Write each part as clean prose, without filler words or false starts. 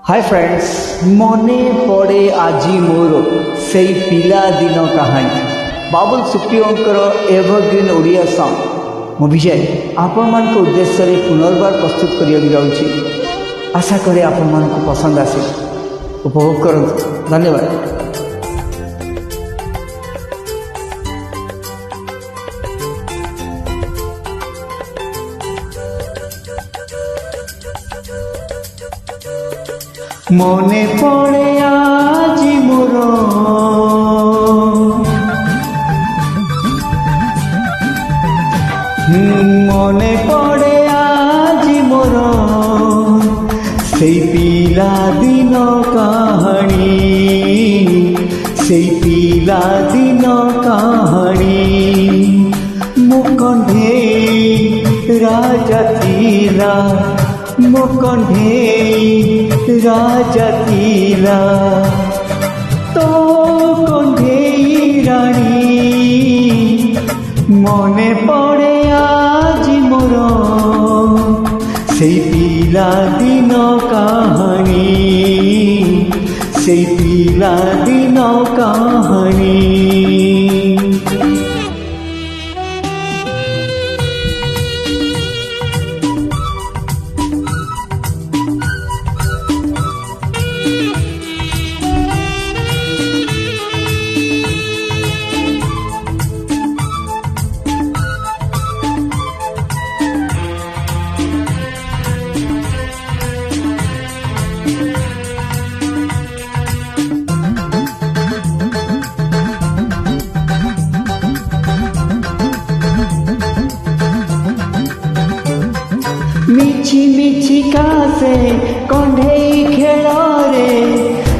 Hi friends, मने पड़े आजी मोर से पिला दिन कहानी बाबुल सुप्रियोंकर एवरग्रीन ओडिया सॉन्ग मु विजय आपण मान को उद्देश्य रे पुनर्बार प्रस्तुत करिया जाउछि। आशा करे आपण मान को पसंद आसे, उपभोग करंतु। धन्यवाद। मने पड़े आजी मोर मने पड़े आजी मोर से पिला दिन कहानी से पिला दिन कहानी मो कंढे राजा थिला मो कंढे राजा थिला तो कंढे रानी मने पड़े आज मोर से पिला दिन कहानी से पिला दिन कहानी। मिछि मिछि कासे कंढे खेल रे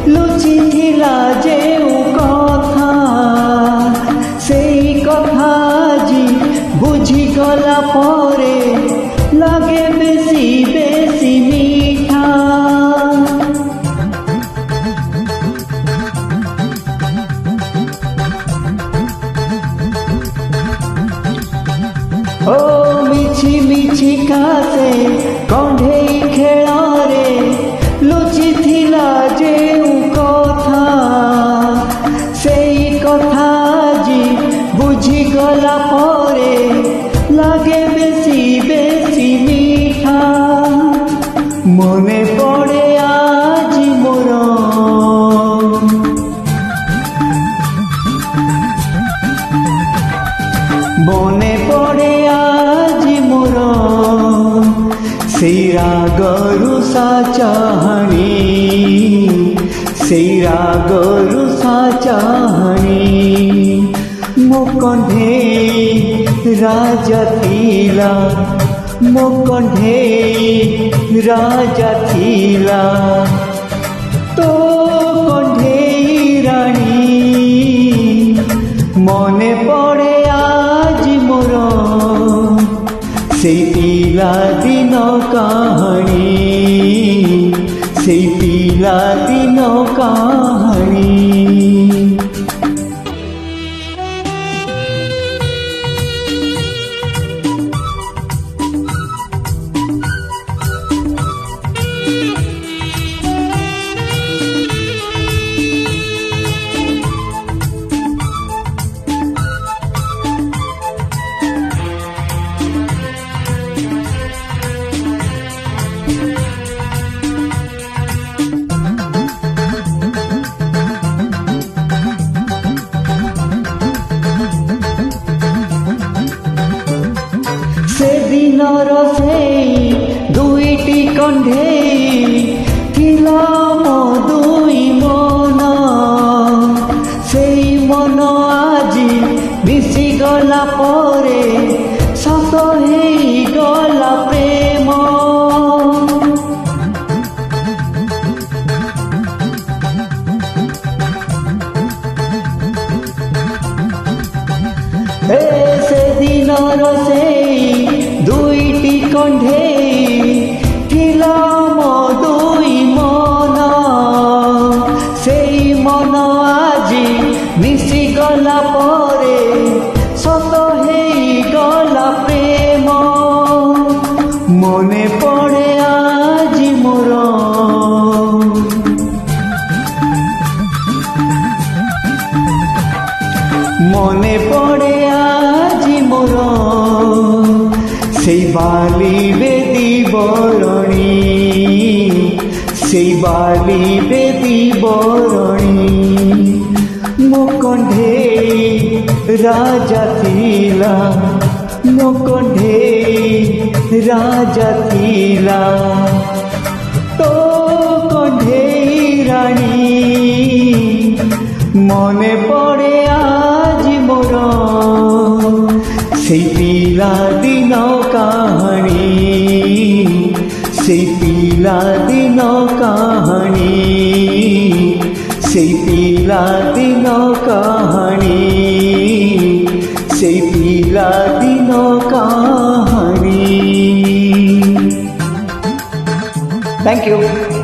लुचि थिला जेउ कथा सेई कथा जी बुझी गला परे लगे बेसी बेसी मीठा। ओ मिछि मिछि कासे कंढे खेल रे लुचि थिला जेउ कथा सेई कथा जी बुझी गला परे लागे बेसी बेसी मीठा। मने पड़े आज मोर मने पड़े आज मोर सेई रागरु साचाहाणी सेई रागरु साचाहाणी मो कंढे राजा थिला मो कंढे राजा थिला तो कंढे रानी मने पड़े आज मोर से पिला दिन कहानी से पिला दिन कहानी। से दिनर सेई दुईटी कंढे थिला मो दुई मन सेई मन आजी मिसी गला परे सत हेई गला प्रेम। से दिनर सेई दुईटी कंढे थिला मो दुई मन सेई मन आजी मिसी गला परे सत हेई गला प्रेम। मने पड़े आज मोर বরণী সেই বালি বেদী বরণী ମୋ କଣ୍ଢେଇ ରାଜା ଥିଲା ମୋ କଣ୍ଢେଇ ରାଜା ଥିଲା ତୋ କଣ୍ଢେଇ ରାଣୀ ମନେ ପଡ଼େ ଆଜି ମୋର সেই ପିଲାଦିନ କାହାଣୀ সেই ପିଲାଦିନ କାହାଣୀ সেই ପିଲାଦିନ କାହାଣୀ সেই ପିଲାଦିନ କାହାଣୀ। Thank you.